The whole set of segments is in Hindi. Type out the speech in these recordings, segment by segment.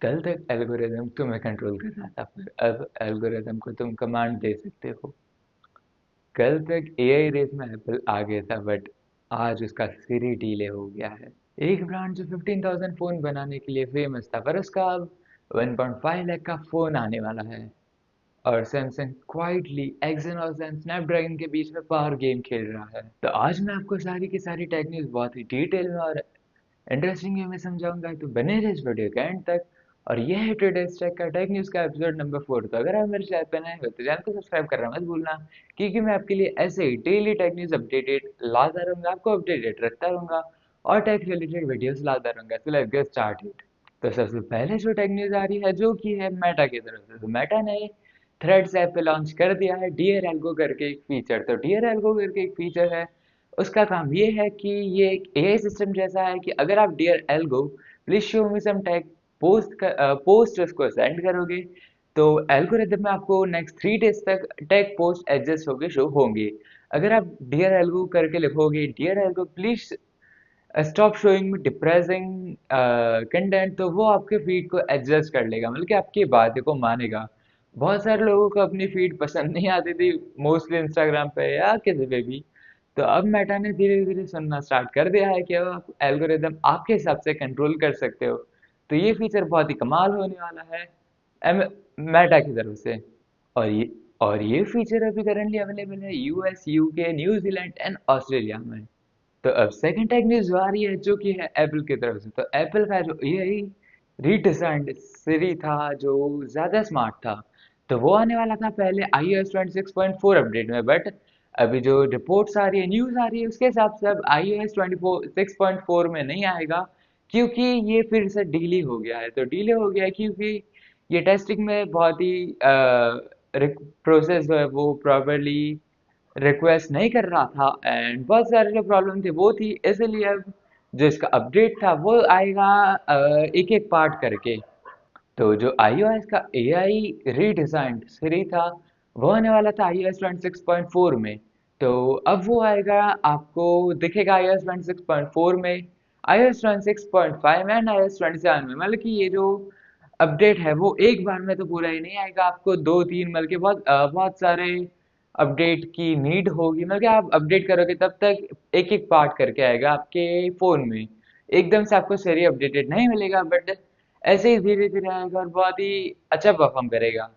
कल तक एल्गोरिदम तुम्हें कंट्रोल कर रहा था, पर अब एल्गोरिदम को तुम कमांड दे सकते हो। कल तक एआई रेस में एप्पल आगे था, बट आज उसका सिरी डीले हो गया है। एक ब्रांड जो 15,000 फोन बनाने के लिए फेमस था, पर उसका अब 1.5 लाख का फोन आने वाला है। और Samsung quietly Exynos and Snapdragon के बीच में पावर गेम खेल रहा है। तो आज मैं आपको सारी की सारी टेक न्यूज़ बहुत ही डिटेल में और इंटरेस्टिंग वे में समझाऊंगा, तो बने रहे इस वीडियो के एंड तक। और ये है टुडेस टेक का टेक न्यूज़ का एपिसोड नंबर 4। तो अगर आप मेरे चैनल पर नए हो तो चैनल को सब्सक्राइब करना मत भूलना, क्योंकि मैं आपके लिए ऐसे ही डेली टेक न्यूज़ अपडेटेड लाता रहूंगा, आपको अपडेटेड रखता रहूंगा और टेक रिलेटेड वीडियोस लाता रहूंगा। So let's get started. तो सबसे पहले जो टेक न्यूज़ आ रही है, जो कि है मेटा की तरफ से। तो मेटा ने थ्रेड्स ऐप पे लॉन्च कर दिया है डियर एल्गो करके एक फीचर। तो डियर एल्गो करके एक फीचर है, उसका काम ये है कि ये एक एआई सिस्टम जैसा है कि अगर आप dear algo please show me some tag post उसको सेंड करोगे, तो एल्गोरिथम में आपको नेक्स्ट 3 डेज तक टैग पोस्ट एडजस्ट होके शो होंगे। अगर आप डियर एल्गो करके लिखोगे dear algo please stop showing me depressing content, तो वो आपके फीड को एडजस्ट कर लेगा, मतलब कि आपकी बात को मानेगा। बहुत सारे लोगों को अपनी फीड पसंद नहीं आती थी, मोस्टली इंस्टाग्राम पे या किसी पे भी। तो अब मेटा ने धीरे धीरे सुनना स्टार्ट कर दिया है कि अब आप एल्गोरिदम आपके हिसाब से कंट्रोल कर सकते हो। तो ये फीचर बहुत ही कमाल होने वाला है मेटा की तरफ से। और ये और ये फीचर अभी करंटली अवेलेबल है US, UK, New Zealand and Australia में। तो अब सेकंड टेक न्यूज जो आ रही है, जो कि है एप्पल की तरफ से। तो एप्पल का जो एआई रीडिजाइंड सिरी था, जो ज्यादा स्मार्ट था, तो वो आने वाला था पहले iOS 26.4 अपडेट में। बट अभी जो रिपोर्ट्स आ रही है, न्यूज आ रही है, उसके हिसाब से अब iOS 6.4 में नहीं आएगा, क्योंकि ये फिर से डिले हो गया है। तो डिले हो गया है क्योंकि ये टेस्टिंग में बहुत ही प्रोसेस जो है वो प्रॉपरली रिक्वेस्ट नहीं कर रहा था, एंड बहुत सारे जो प्रॉब्लम थे वो थी, इसलिए अब जो इसका अपडेट था वो आएगा एक एक पार्ट करके। तो जो iOS का एआई रीडिजाइन सीरी था, वो आने वाला था iOS 26.4 में। तो अब वो आएगा, आपको दिखेगा iOS 26.4 में, iOS 26.5 में एंड iOS 27 में। मतलब कि ये जो अपडेट है वो एक बार में तो पूरा ही नहीं आएगा, आपको दो तीन मतलब कि बहुत सारे अपडेट की नीड होगी। मतलब कि आप अपडेट करोगे तब तक एक एक पार्ट करके आएगा आपके फ़ोन में, एकदम से आपको सारी अपडेटेड नहीं मिलेगा, बट ऐसे ही धीरे धीरे आएगा और बहुत ही अच्छा परफॉर्म करेगा।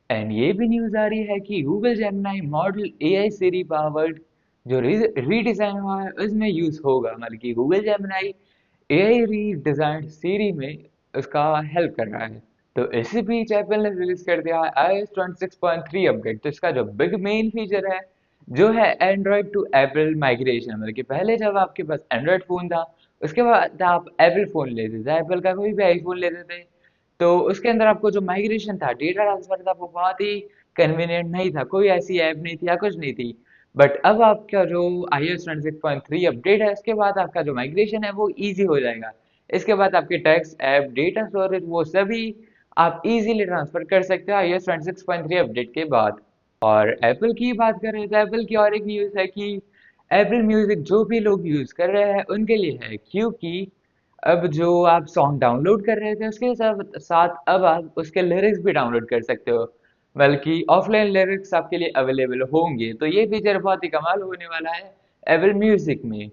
एंड ये भी न्यूज़ आ रही है कि गूगल जेमिनी मॉडल एआई सीरी पावर्ड जो रीडिज़ाइन हुआ है उसमें यूज़ होगा। मतलब कि गूगल जेमिनी एआई रीडिज़ाइन सीरी में उसका हेल्प कर रहा है। तो इसी बीच एप्पल ने रिलीज कर दिया है iOS 26.3 अपडेट। तो इसका जो बिग मेन फीचर है, जो है एंड्रॉयड टू एप्पल माइग्रेशन। मतलब कि पहले जब आपके पास एंड्रॉयड फोन था, उसके बाद आप एप्पल फोन लेते थे, एप्पल का कोई भी आईफोन लेते थे, तो उसके अंदर आपको जो माइग्रेशन था, डेटा ट्रांसफर था, वो बहुत ही कन्वीनियंट नहीं था, कोई ऐसी ऐप नहीं थी या कुछ नहीं थी। बट अब आपका जो iOS 26.3 अपडेट है, उसके बाद आपका जो माइग्रेशन है वो इजी हो जाएगा। इसके बाद आपके टेक्स्ट, ऐप, डेटा स्टोरेज वो सभी आप इजीली ट्रांसफर कर सकते हो iOS 26.3 अपडेट के बाद। और एप्पल की बात करें तो एप्पल की और एक न्यूज़ है कि एप्पल म्यूजिक जो भी लोग यूज़ कर रहे हैं उनके लिए है, क्योंकि अब जो आप सॉन्ग डाउनलोड कर रहे थे उसके साथ साथ अब आप उसके लिरिक्स भी डाउनलोड कर सकते हो, बल्कि ऑफलाइन लिरिक्स आपके लिए अवेलेबल होंगे। तो ये फीचर बहुत ही कमाल होने वाला है एप्पल म्यूजिक में।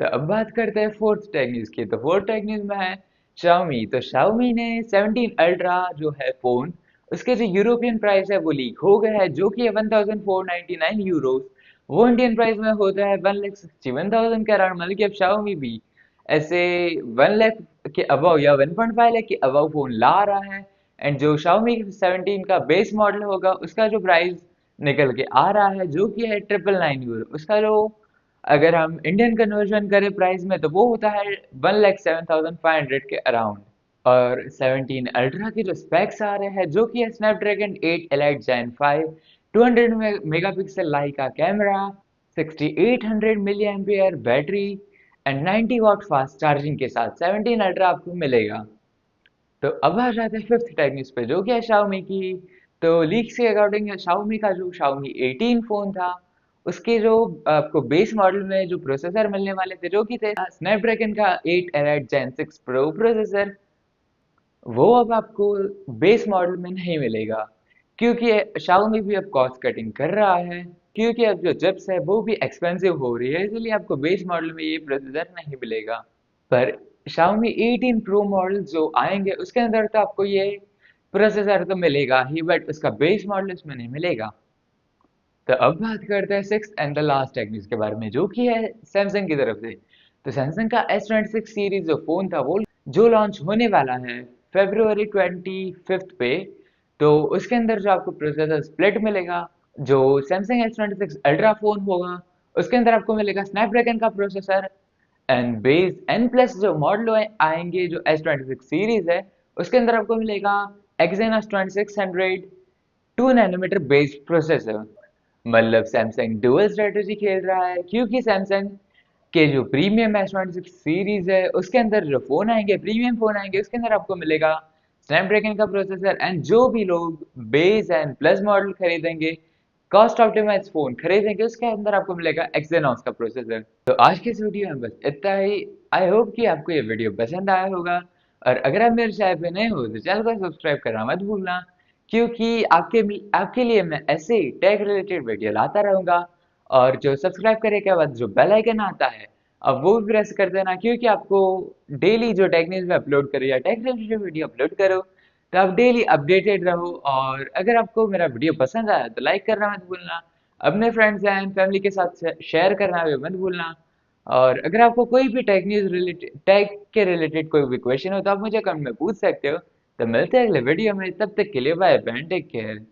तो अब बात करते हैं फोर्थ टेक न्यूज़ की। तो फोर्थ टेक न्यूज़ में है Xiaomi। तो Xiaomi ने 17 अल्ट्रा जो है फोन, उसके जो यूरोपियन प्राइस है वो लीक हो गया है, जो कि है 1499 यूरो। वो इंडियन प्राइस में होता है 1,61,000 के अराउंड। मतलब कि अब Xiaomi भी ऐसे 1 लाख के अबव या 1.5 लाख के अबव फोन ला रहा है। एंड जो Xiaomi 17 का बेस मॉडल होगा उसका जो प्राइस निकल के आ रहा है, जो कि है 999 यूरो, उसका जो अगर हम इंडियन कन्वर्जन करें प्राइस में, तो वो होता है 1,07,500 के अराउंड। और 17 अल्ट्रा के जो स्पेक्स आ रहे हैं, जो कि है Snapdragon 8 Elite Gen 5, 200 megapixel Leica camera, 6800 milli ampere battery and 90 watt fast charging के साथ 17 अल्ट्रा आपको मिलेगा। तो अब आ जाते हैं फिफ्थ टेक न्यूज़ पे, जो कि है Xiaomi की। तो लीक्स के अकॉर्डिंग Xiaomi का जो Xiaomi 18 फोन था, उसके जो आपको बेस मॉडल में जो प्रोसेसर मिलने वाले थे, जो कि थे स्नैपड्रैगन का 8 एलाइट जेन 6 प्रो प्रोसेसर, वो अब आपको बेस मॉडल में नहीं मिलेगा, क्योंकि Xiaomi भी अब कॉस्ट कटिंग कर रहा है, क्योंकि अब जो चिप्स है वो भी एक्सपेंसिव हो रही है, इसलिए आपको बेस मॉडल में ये प्रोसेसर नहीं मिलेगा। पर Xiaomi 18 Pro मॉडल जो आएंगे उसके अंदर तो आपको ये प्रोसेसर तो मिलेगा ही, बट उसका बेस मॉडल इसमें नहीं मिलेगा। तो अब बात करते हैं six and the last tech news के बारे में, जो कि है सैमसंग की तरफ से। तो सैमसंग का S26 सीरीज जो फोन था वो जो लॉन्च होने वाला है February 25 पे, तो उसके अंदर जो आपको प्रोसेसर स्प्लिट मिलेगा, जो सैमसंग S26 अल्ट्रा फोन होगा उसके अंदर आपको मिलेगा स्नैपड्रैगन का processor, and base and plus जो मॉडल आएंगे जो S26 सीरीज है उसके अंदर आपको मिलेगा Exynos 2600 2 नैनोमीटर बेस्ड प्रोसेसर। मतलब सैमसंग डुअल स्ट्रेटेजी खेल रहा है, क्योंकि सैमसंग के जो प्रीमियम S26 सीरीज है उसके अंदर जो फोन आएंगे, प्रीमियम फोन आएंगे, उसके अंदर आपको मिलेगा स्नैपड्रैगन का प्रोसेसर। एंड जो भी लोग बेस एंड प्लस मॉडल खरीदेंगे, कॉस्ट ऑप्टिमाइज फोन खरीदेंगे, उसके अंदर आपको मिलेगा एक्सेनॉस का प्रोसेसर। तो आज की इस वीडियो में बस इतना ही। आई होप कि आपको ये वीडियो पसंद आया होगा, और अगर आप मेरे चैनल पे नए हो तो चैनल को सब्सक्राइब करना मत भूलना, क्योंकि आपके लिए मैं ऐसे ही टेक रिलेटेड वीडियो लाता रहूंगा। और जो सब्सक्राइब करने के बाद जो बेल आइकन आता है, अब वो भी प्रेस कर देना, क्योंकि आपको डेली जो टेक न्यूज़ में अपलोड करो या टेक रिलेटेड वीडियो अपलोड करो, तो आप डेली अपडेटेड रहो। और अगर आपको मेरा वीडियो पसंद आया तो लाइक करना मत भूलना, अपने फ्रेंड्स एंड फैमिली के साथ शेयर करना भी मत भूलना। और अगर आपको कोई भी टेक न्यूज़ रिलेटेड, टेक के रिलेटेड कोई भी क्वेश्चन हो तो आप मुझे कमेंट में पूछ सकते हो। तो मिलते हैं अगले वीडियो में, तब तक के लिए बाय बाय, टेक केयर।